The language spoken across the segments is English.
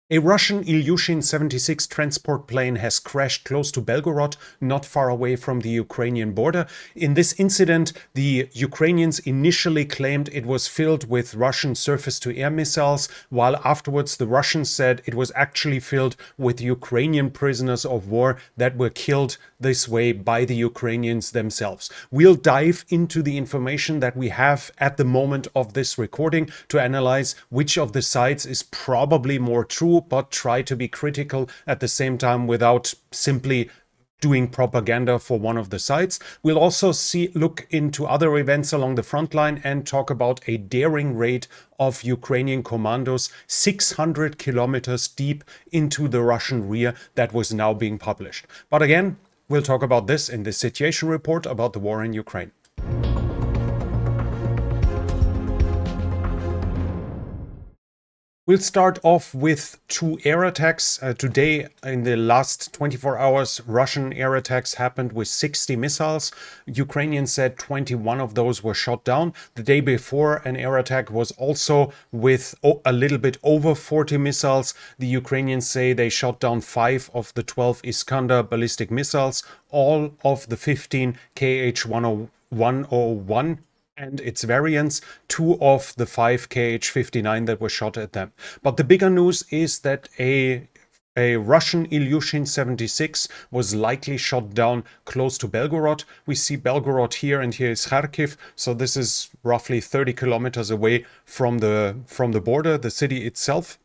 A Russian Ilyushin 76 transport plane has crashed close to Belgorod, not far away from the Ukrainian border. In this incident, the Ukrainians initially claimed it was filled with Russian surface-to-air missiles, while afterwards the Russians said it was actually filled with Ukrainian prisoners of war that were killed this way by the Ukrainians themselves. We'll dive into the information that we have at the moment of this recording to analyze which of the sides is probably more true, but try to be critical at the same time without simply doing propaganda for one of the sides. We'll also look into other events along the front line and talk about a daring raid of Ukrainian commandos 600 kilometers deep into the Russian rear that was now being published. But again, we'll talk about this in the situation report about the war in Ukraine. We'll start off with two air attacks. Today, in the last 24 hours, Russian air attacks happened with 60 missiles. Ukrainians said 21 of those were shot down. The day before, an air attack was also with a little bit over 40 missiles. The Ukrainians say they shot down 5 of the 12 Iskander ballistic missiles, all of the 15 KH-101 and its variants, 2 of the 5 KH-59 that were shot at them. But the bigger news is that a Russian Ilyushin 76 was likely shot down close to Belgorod. We see Belgorod here, and here is Kharkiv. So this is roughly 30 kilometers away from the border, the city itself.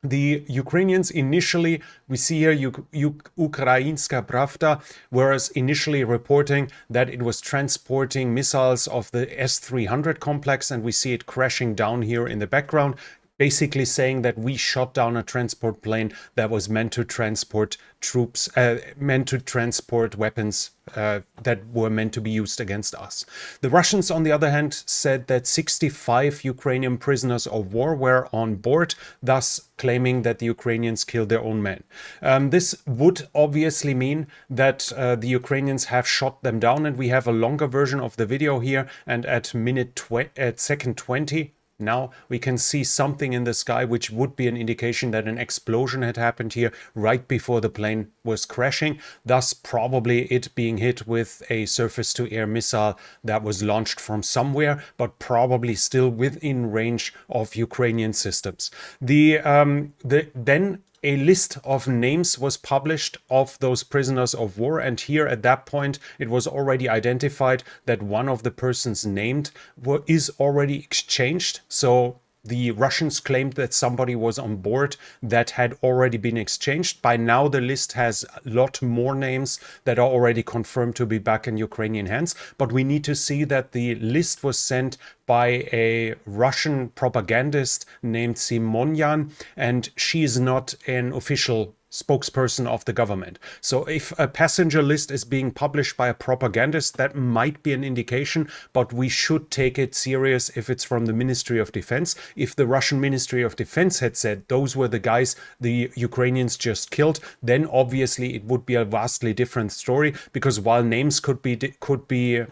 The Ukrainians initially, we see here Ukrainska Pravda, whereas initially reporting that it was transporting missiles of the S-300 complex, and we see it crashing down here in the background, basically saying that we shot down a transport plane that was meant to transport troops, meant to transport weapons that were meant to be used against us. The Russians, on the other hand, said that 65 Ukrainian prisoners of war were on board, thus claiming that the Ukrainians killed their own men. This would obviously mean that the Ukrainians have shot them down, and we have a longer version of the video here, and at second 20, now we can see something in the sky which would be an indication that an explosion had happened here right before the plane was crashing, thus probably it being hit with a surface-to-air missile that was launched from somewhere, but probably still within range of Ukrainian systems. Then a list of names was published of those prisoners of war, and here at that point it was already identified that one of the persons named is already exchanged. So the Russians claimed that somebody was on board that had already been exchanged. By now, the list has a lot more names that are already confirmed to be back in Ukrainian hands. But we need to see that the list was sent by a Russian propagandist named Simonyan, and she is not an official spokesperson of the government. So if a passenger list is being published by a propagandist, that might be an indication, but we should take it serious if it's from the Ministry of Defense. If the Russian Ministry of Defense had said those were the guys the Ukrainians just killed, then obviously it would be a vastly different story, because while names could be the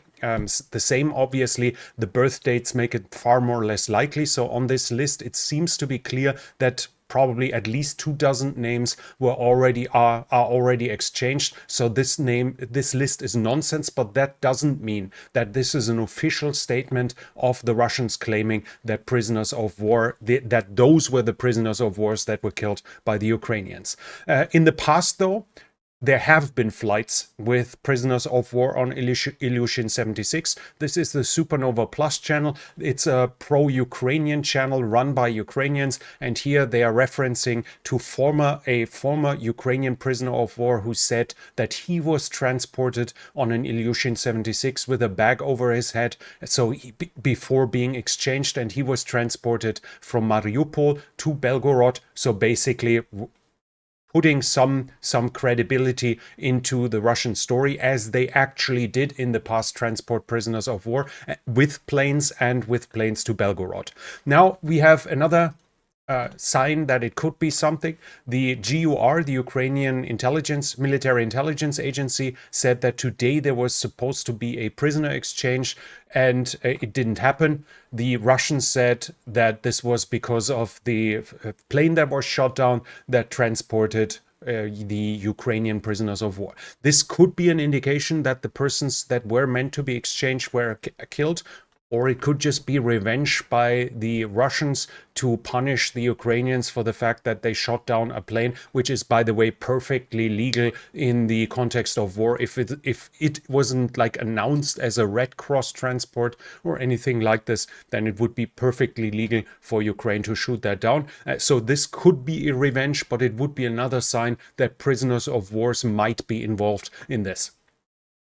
same, obviously the birth dates make it far more or less likely. So on this list, it seems to be clear that probably at least 24 names are already exchanged. So this list is nonsense, but that doesn't mean that this is an official statement of the Russians claiming that prisoners of war, that those were the prisoners of war that were killed by the Ukrainians. In the past, though, there have been flights with prisoners of war on Ilyushin 76. This is the Supernova Plus channel. It's a pro-Ukrainian channel run by Ukrainians. And here they are referencing to a former Ukrainian prisoner of war who said that he was transported on an Ilyushin 76 with a bag over his head. So before being exchanged, and he was transported from Mariupol to Belgorod. So basically putting some credibility into the Russian story, as they actually did in the past transport prisoners of war with planes to Belgorod. Now we have another sign that it could be something. The GUR, the Ukrainian military intelligence agency, said that today there was supposed to be a prisoner exchange and it didn't happen. The Russians said that this was because of the plane that was shot down that transported the Ukrainian prisoners of war. This could be an indication that the persons that were meant to be exchanged were killed, or it could just be revenge by the Russians to punish the Ukrainians for the fact that they shot down a plane, which is, by the way, perfectly legal in the context of war. If it wasn't like announced as a Red Cross transport or anything like this, then it would be perfectly legal for Ukraine to shoot that down. So this could be a revenge, but it would be another sign that prisoners of wars might be involved in this.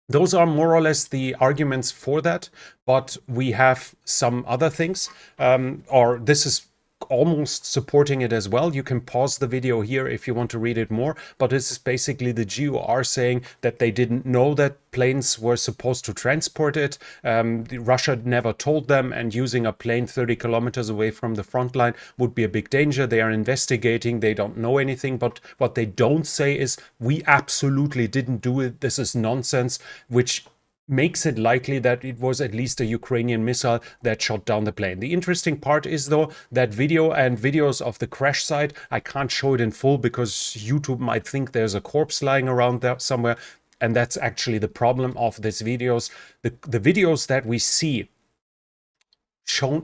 Those are more or less the arguments for that, but we have some other things, or this is almost supporting it as well. You can pause the video here if you want to read it more, but this is basically the GUR saying that they didn't know that planes were supposed to transport it. Russia never told them, and using a plane 30 kilometers away from the front line would be a big danger. They are investigating, they don't know anything, but what they don't say is, we absolutely didn't do it, this is nonsense, which makes it likely that it was at least a Ukrainian missile that shot down the plane. The interesting part is, though, that video and videos of the crash site, I can't show it in full because YouTube might think there's a corpse lying around there somewhere, and that's actually the problem of these videos. The videos that we see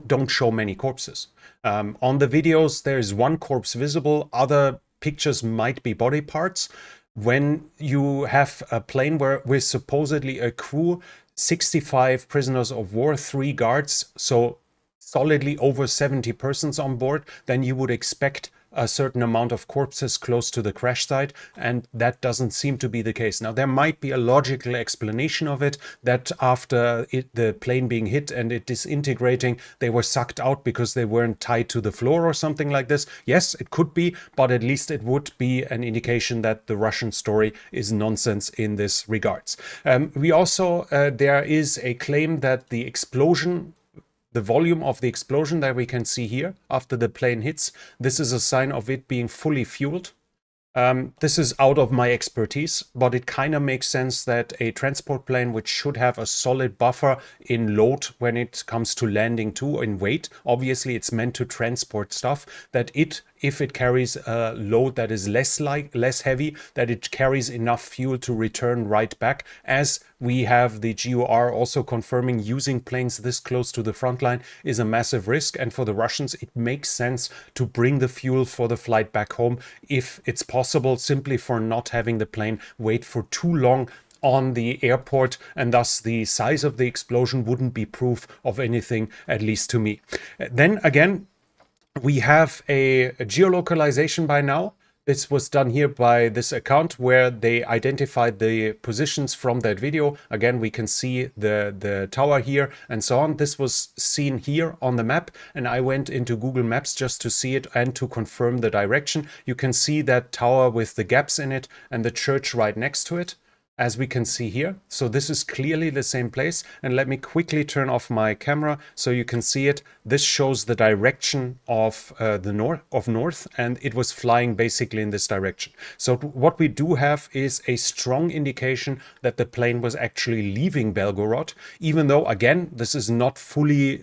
don't show many corpses. On the videos, there's one corpse visible, other pictures might be body parts. When you have a plane with supposedly a crew, 65 prisoners of war, 3 guards, so solidly over 70 persons on board, then you would expect a certain amount of corpses close to the crash site, and that doesn't seem to be the case. Now, there might be a logical explanation of it, that after the plane being hit and it disintegrating, they were sucked out because they weren't tied to the floor or something like this. Yes, it could be, but at least it would be an indication that the Russian story is nonsense in this regards. We also, there is a claim that the explosion, the volume of the explosion that we can see here after the plane hits, this is a sign of it being fully fueled. This is out of my expertise, but it kind of makes sense that a transport plane, which should have a solid buffer in load when it comes to landing too, in weight, obviously it's meant to transport stuff, that if it carries a load that is less heavy, that it carries enough fuel to return right back, as we have the GOR also confirming using planes this close to the front line is a massive risk. And for the Russians, it makes sense to bring the fuel for the flight back home if it's possible, simply for not having the plane wait for too long on the airport, and thus the size of the explosion wouldn't be proof of anything, at least to me. Then again, we have a geolocalization by now. This was done here by this account where they identified the positions from that video. Again, we can see the tower here and so on. This was seen here on the map, and I went into Google Maps just to see it and to confirm the direction. You can see that tower with the gaps in it and the church right next to it, as we can see here. So this is clearly the same place. And let me quickly turn off my camera so you can see it. This shows the direction of north, and it was flying basically in this direction. So what we do have is a strong indication that the plane was actually leaving Belgorod, even though, again, this is not fully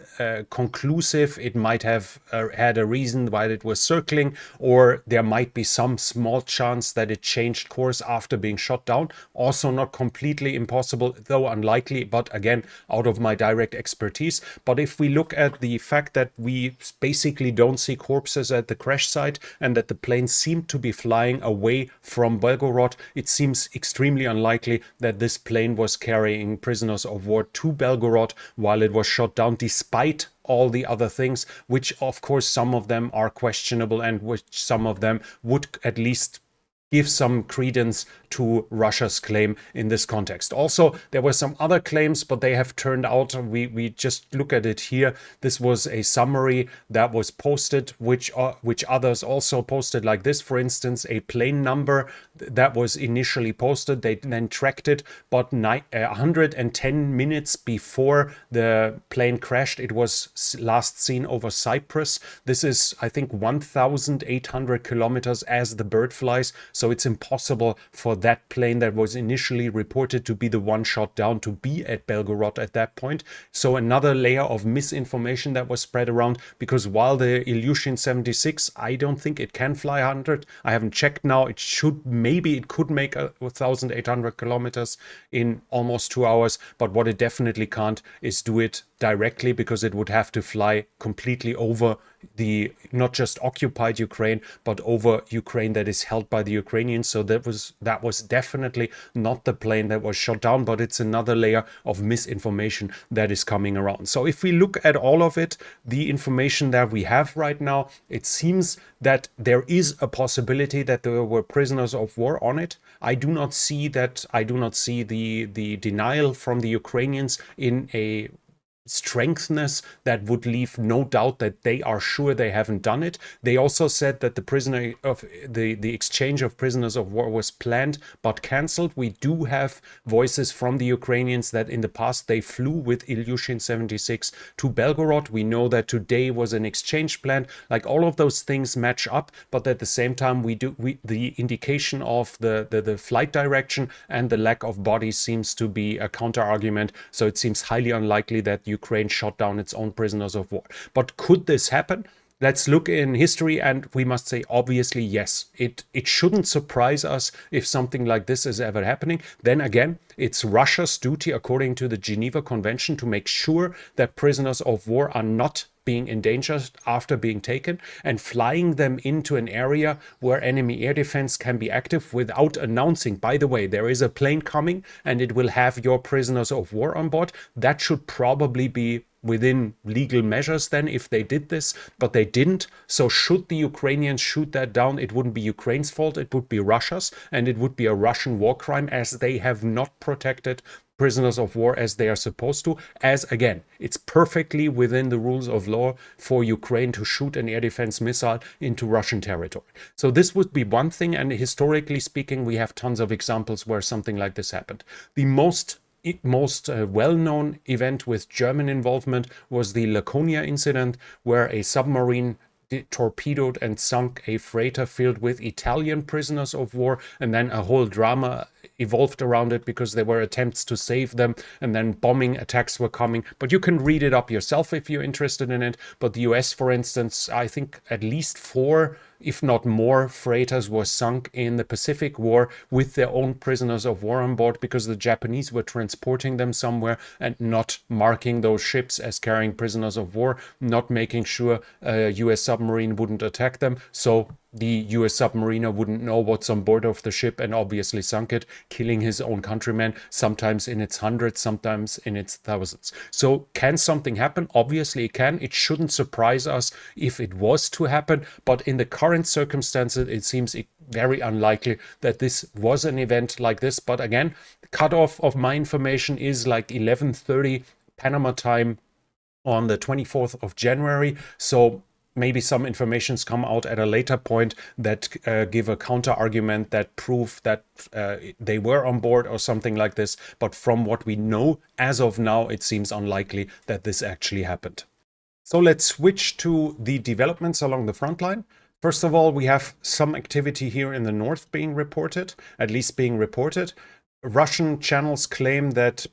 conclusive. It might have had a reason why it was circling, or there might be some small chance that it changed course after being shot down. Also not completely impossible, though unlikely, but again, out of my direct expertise. But if we look at the fact that we basically don't see corpses at the crash site and that the plane seemed to be flying away from Belgorod, it seems extremely unlikely that this plane was carrying prisoners of war to Belgorod while it was shot down, despite all the other things, which of course some of them are questionable and which some of them would at least give some credence to Russia's claim in this context. Also, there were some other claims, but they have turned out, we just look at it here. This was a summary that was posted, which others also posted, like this, for instance, a plane number that was initially posted. They then tracked it, but 110 minutes before the plane crashed, it was last seen over Cyprus. This is, I think, 1,800 kilometers as the bird flies. So it's impossible for that plane that was initially reported to be the one shot down to be at Belgorod at that point. So another layer of misinformation that was spread around, because while the Ilyushin 76, I don't think it can fly 100. I haven't checked now. It should, maybe it could make 1,800 kilometers in almost 2 hours. But what it definitely can't is do it directly, because it would have to fly completely over the not just occupied Ukraine, but over Ukraine that is held by the Ukrainians. So that was definitely not the plane that was shot down, but it's another layer of misinformation that is coming around. So if we look at all of it, the information that we have right now, it seems that there is a possibility that there were prisoners of war on it. I do not see that. I do not see the denial from the Ukrainians in a strengthness that would leave no doubt that they are sure they haven't done it. They also said that the prisoner of the exchange of prisoners of war was planned but cancelled. We do have voices from the Ukrainians that in the past they flew with Ilyushin 76 to Belgorod. We know that today was an exchange plan. Like, all of those things match up, but at the same time the indication of the flight direction and the lack of bodies seems to be a counter argument. So it seems highly unlikely that Ukraine shot down its own prisoners of war. But could this happen? Let's look in history, and we must say, obviously, yes. It shouldn't surprise us if something like this is ever happening. Then again, it's Russia's duty, according to the Geneva Convention, to make sure that prisoners of war are not being endangered after being taken, and flying them into an area where enemy air defense can be active without announcing, by the way, there is a plane coming and it will have your prisoners of war on board. That should probably be within legal measures then if they did this, but they didn't. So should the Ukrainians shoot that down, it wouldn't be Ukraine's fault, it would be Russia's, and it would be a Russian war crime, as they have not protected prisoners of war as they are supposed to, as again, it's perfectly within the rules of law for Ukraine to shoot an air defense missile into Russian territory. So this would be one thing, and historically speaking, we have tons of examples where something like this happened. The most well-known event with German involvement was the Laconia incident, where a submarine torpedoed and sunk a freighter filled with Italian prisoners of war, and then a whole drama evolved around it because there were attempts to save them, and then bombing attacks were coming. But you can read it up yourself if you're interested in it. But the US, for instance, I think at least 4, if not more, freighters were sunk in the Pacific War with their own prisoners of war on board, because the Japanese were transporting them somewhere and not marking those ships as carrying prisoners of war, not making sure a US submarine wouldn't attack them. So the US submariner wouldn't know what's on board of the ship, and obviously sunk it, killing his own countrymen, sometimes in its hundreds, sometimes in its thousands. So can something happen? Obviously it can. It shouldn't surprise us if it was to happen, but in the current circumstances, it seems very unlikely that this was an event like this. But again, the cutoff of my information is like 11:30 Panama time on the 24th of January. So maybe some informations come out at a later point that give a counter argument that prove that they were on board or something like this. But from what we know as of now, it seems unlikely that this actually happened. So let's switch to the developments along the front line. First of all, we have some activity here in the north being reported, at least being reported. Russian channels claim that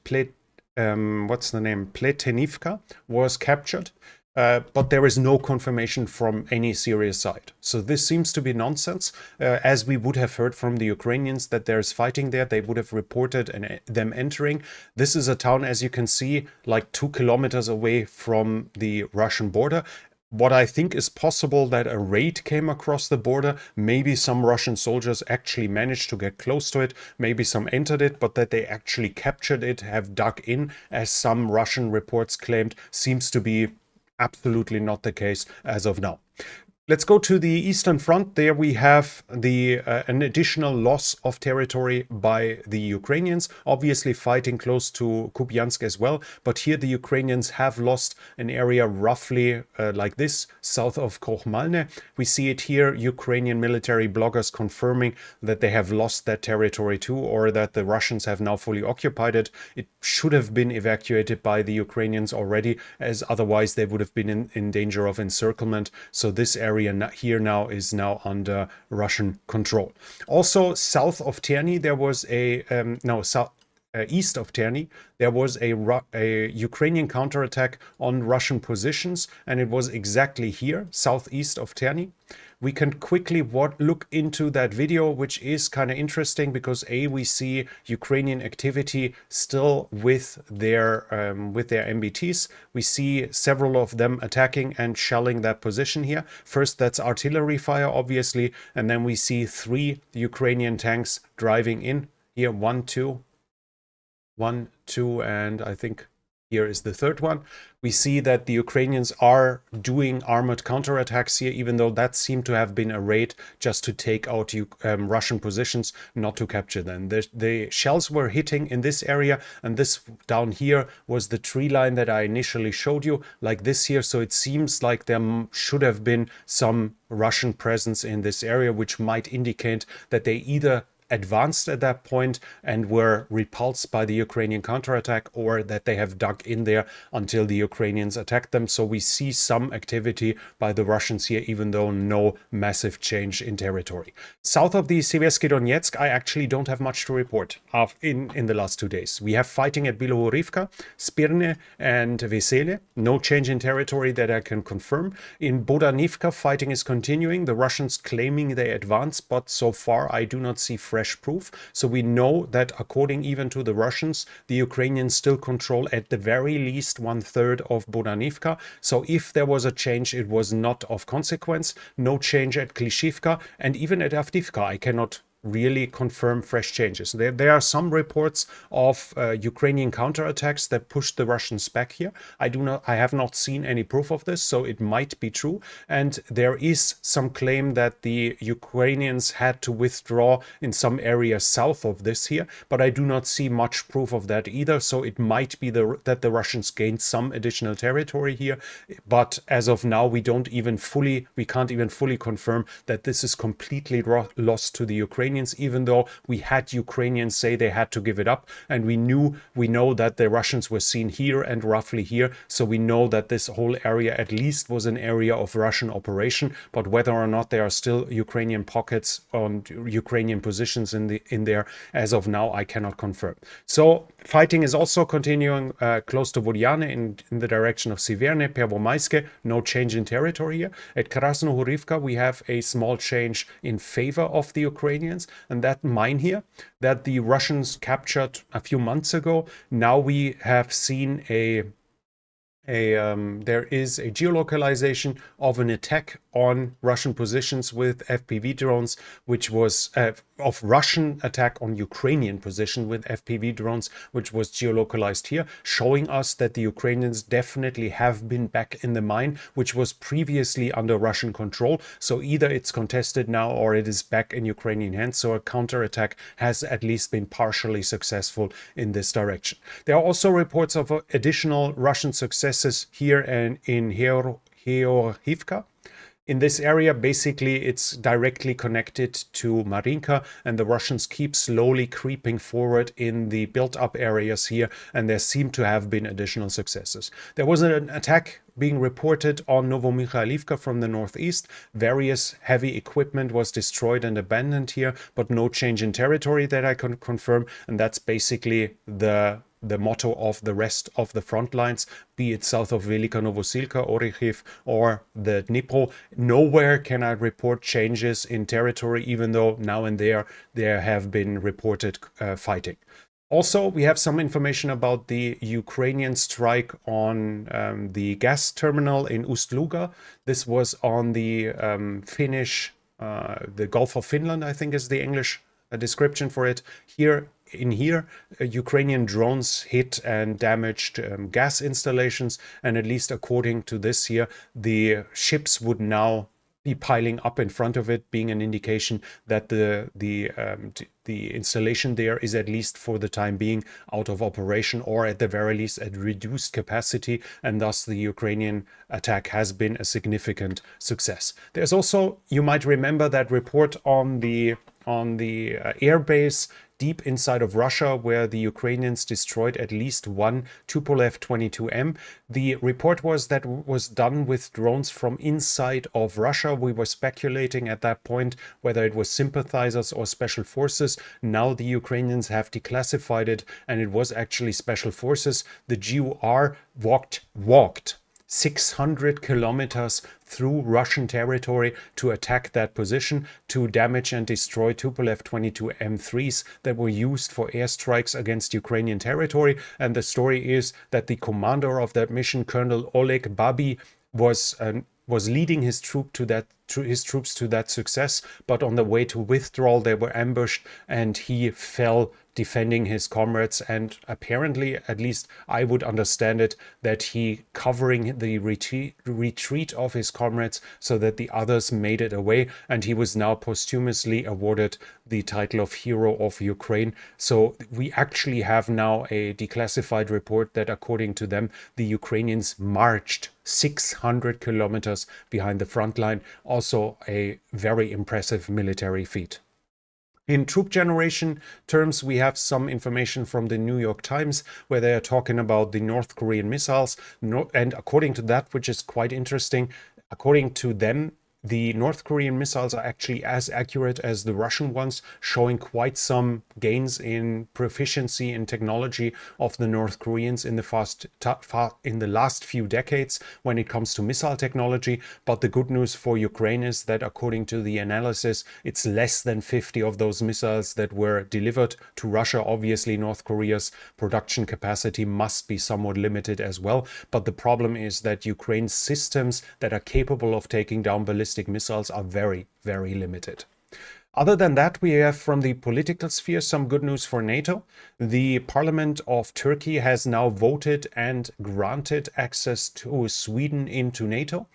Pletenivka was captured. But there is no confirmation from any Syria side. So this seems to be nonsense. As we would have heard from the Ukrainians that there's fighting there, they would have reported them entering. This is a town, as you can see, like 2 kilometers away from the Russian border. What I think is possible, that a raid came across the border. Maybe some Russian soldiers actually managed to get close to it. Maybe some entered it, but that they actually captured it, have dug in, as some Russian reports claimed, seems to be absolutely not the case as of now. Let's go to the Eastern Front. There we have an additional loss of territory by the Ukrainians, obviously fighting close to Kupiansk as well. But here the Ukrainians have lost an area roughly like this, south of Krochmalne. We see it here, Ukrainian military bloggers confirming that they have lost that territory too, or that the Russians have now fully occupied it. It should have been evacuated by the Ukrainians already, as otherwise they would have been in danger of encirclement. So this area here now is now under Russian control. Also, south of Terni, there was east of Terni, there was a Ukrainian counterattack on Russian positions, and it was exactly here, southeast of Terni. We can quickly look into that video, which is kind of interesting because we see Ukrainian activity still with their MBTs. We see several of them attacking and shelling that position here. First, that's artillery fire, obviously, and then we see 3 Ukrainian tanks driving in here. 1, 2, and I think here is the third one. We see that the Ukrainians are doing armored counterattacks here, even though that seemed to have been a raid just to take out Russian positions, not to capture them. The shells were hitting in this area, and this down here was the tree line that I initially showed you, like this here. So it seems like there should have been some Russian presence in this area, which might indicate that they either advanced at that point and were repulsed by the Ukrainian counterattack, or that they have dug in there until the Ukrainians attacked them. So we see some activity by the Russians here, even though no massive change in territory. South of the Seversky Donetsk, I actually don't have much to report in the last 2 days. We have fighting at Bilohorivka, Spirne, and Vesele. No change in territory that I can confirm. In Bodanivka, fighting is continuing. The Russians claiming they advanced, but so far I do not see fresh proof. So we know that according even to the Russians, the Ukrainians still control at the very least 1/3 of Bodanivka. So if there was a change, it was not of consequence. No change at Klishivka, and even at Avdivka, I cannot really confirm fresh changes. There are some reports of Ukrainian counterattacks that pushed the Russians back here. I have not seen any proof of this, so it might be true. And there is some claim that the Ukrainians had to withdraw in some areas south of this here, but I do not see much proof of that either. So it might be that the Russians gained some additional territory here, but as of now, we can't even fully confirm that this is completely lost to the Ukrainians, even though we had Ukrainians say they had to give it up, and we know that the Russians were seen here and roughly here, so we know that this whole area at least was an area of Russian operation. But whether or not there are still Ukrainian pockets on Ukrainian positions in there, as of now, I cannot confirm. So fighting is also continuing close to Vodyane in the direction of Siverne, Pervomaiske. No change in territory here. At Krasnohorivka, we have a small change in favor of the Ukrainians, and that mine here that the Russians captured a few months ago, now we have seen there is a geolocalization of an attack on Russian positions with FPV drones, which was of Russian attack on Ukrainian position with FPV drones, which was geolocalized here, showing us that the Ukrainians definitely have been back in the mine, which was previously under Russian control. So either it's contested now or it is back in Ukrainian hands. So a counterattack has at least been partially successful in this direction. There are also reports of additional Russian successes here and in Heorhivka. In this area, basically, it's directly connected to Marinka, and the Russians keep slowly creeping forward in the built-up areas here, and there seem to have been additional successes. There was an attack being reported on Novomikhailivka from the northeast. Various heavy equipment was destroyed and abandoned here, but no change in territory that I can confirm, and that's basically the motto of the rest of the front lines, be it south of Velika Novosilka, Orikhiv, or the Dnipro. Nowhere can I report changes in territory, even though now and there have been reported fighting. Also, we have some information about the Ukrainian strike on the gas terminal in Ust-Luga. This was on the Finnish, the Gulf of Finland, I think is the English description for it. Here, Ukrainian drones hit and damaged gas installations, and at least according to this here, the ships would now be piling up in front of it, being an indication that the installation there is, at least for the time being, out of operation, or at the very least at reduced capacity, and thus the Ukrainian attack has been a significant success. There's also, you might remember, that report on the airbase deep inside of Russia, where the Ukrainians destroyed at least one Tupolev 22M. The report was that was done with drones from inside of Russia. We were speculating at that point whether it was sympathizers or special forces. Now the Ukrainians have declassified it, and it was actually special forces. The GUR walked 600 kilometers through Russian territory to attack that position, to damage and destroy Tupolev 22 M3s that were used for airstrikes against Ukrainian territory. And the story is that the commander of that mission, Colonel Oleg Babi, was leading his troops to that success, but on the way to withdrawal they were ambushed and he fell defending his comrades, and apparently, at least I would understand it, that he covering the retreat of his comrades so that the others made it away, and he was now posthumously awarded the title of Hero of Ukraine. So we actually have now a declassified report that, according to them, the Ukrainians marched 600 kilometers behind the front line. Also a very impressive military feat. In troop generation terms, we have some information from the New York Times where they are talking about the North Korean missiles. And according to that, which is quite interesting, according to them, the North Korean missiles are actually as accurate as the Russian ones, showing quite some gains in proficiency in technology of the North Koreans in the last few decades when it comes to missile technology. But the good news for Ukraine is that, according to the analysis, it's less than 50 of those missiles that were delivered to Russia. Obviously, North Korea's production capacity must be somewhat limited as well. But the problem is that Ukraine's systems that are capable of taking down ballistic missiles are very, very limited. Other than that, we have from the political sphere some good news for NATO. The Parliament of Turkey has now voted and granted access to Sweden into NATO.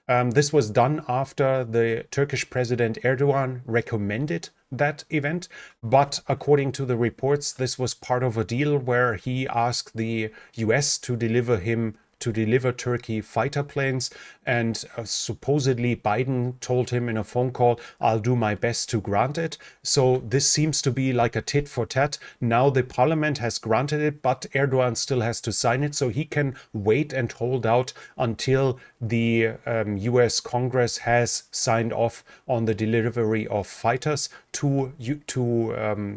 This was done after the Turkish President Erdogan recommended that event. But according to the reports, this was part of a deal where he asked the US to deliver Turkey fighter planes, and supposedly Biden told him in a phone call, I'll do my best to grant it. So this seems to be like a tit for tat. Now the parliament has granted it, but Erdogan still has to sign it, so he can wait and hold out until the US Congress has signed off on the delivery of fighters to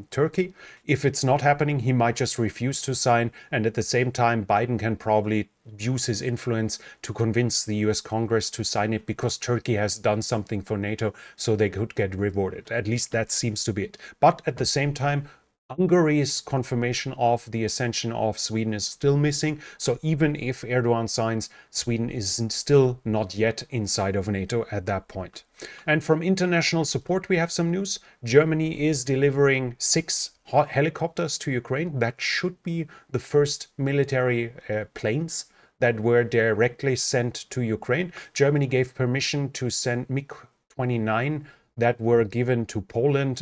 Turkey. If it's not happening, he might just refuse to sign, and at the same time Biden can probably use his influence to convince the US Congress to sign it, because Turkey has done something for NATO, so they could get rewarded. At least that seems to be it. But at the same time, Hungary's confirmation of the accession of Sweden is still missing. So even if Erdogan signs, Sweden is still not yet inside of NATO at that point. And from international support, we have some news. Germany is delivering 6 helicopters to Ukraine. That should be the first military planes that were directly sent to Ukraine. Germany gave permission to send MiG-29 that were given to Poland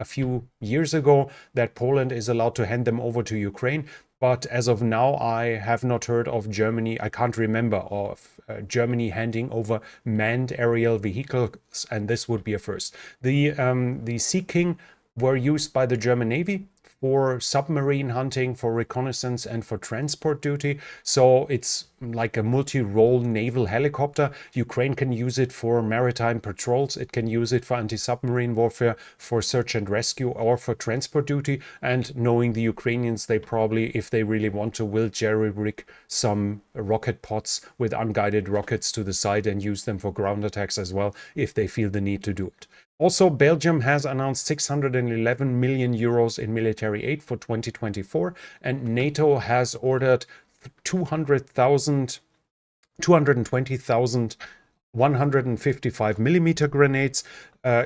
a few years ago, that Poland is allowed to hand them over to Ukraine. But as of now, I have not heard of Germany. I can't remember of Germany handing over manned aerial vehicles, and this would be a first. The Sea King were used by the German Navy for submarine hunting, for reconnaissance, and for transport duty. So it's like a multi-role naval helicopter. Ukraine can use it for maritime patrols. It can use it for anti-submarine warfare, for search and rescue, or for transport duty. And knowing the Ukrainians, they probably, if they really want to, will jerry-rig some rocket pods with unguided rockets to the side and use them for ground attacks as well, if they feel the need to do it. Also, Belgium has announced 611 million euros in military aid for 2024, and NATO has ordered 220,000 155 millimeter grenades,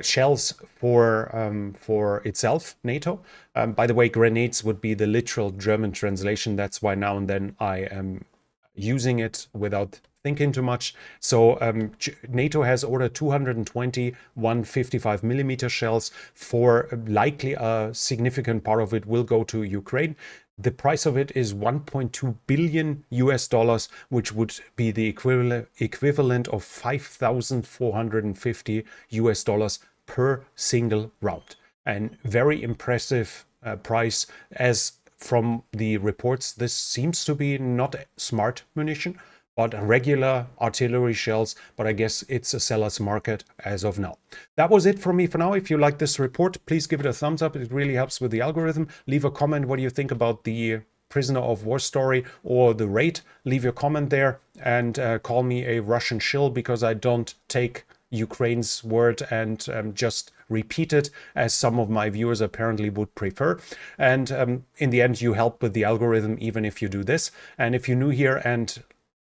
shells for itself, NATO. By the way, grenades would be the literal German translation. That's why now and then I am using it without thinking too much. So NATO has ordered 220 155mm shells. For likely a significant part of it will go to Ukraine. The price of it is 1.2 billion US dollars, which would be the equivalent of 5,450 US dollars per single round. And very impressive price, as from the reports, this seems to be not smart munition, but regular artillery shells. But I guess it's a seller's market as of now. That was it from me for now. If you like this report, please give it a thumbs up. It really helps with the algorithm. Leave a comment. What do you think about the prisoner of war story or the raid? Leave your comment there, and call me a Russian shill, because I don't take Ukraine's word and just repeat it, as some of my viewers apparently would prefer. And in the end, you help with the algorithm even if you do this. And if you're new here and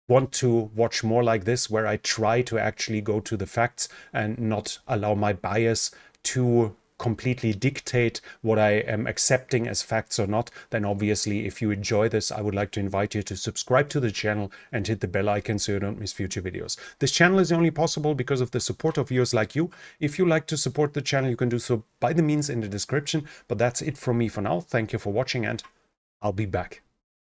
want to watch more like this, where I try to actually go to the facts and not allow my bias to completely dictate what I am accepting as facts or not, then obviously, if you enjoy this, I would like to invite you to subscribe to the channel and hit the bell icon so you don't miss future videos. This channel is only possible because of the support of viewers like you. If you like to support the channel, you can do so by the means in the description. But that's it from me for now. Thank you for watching, and I'll be back.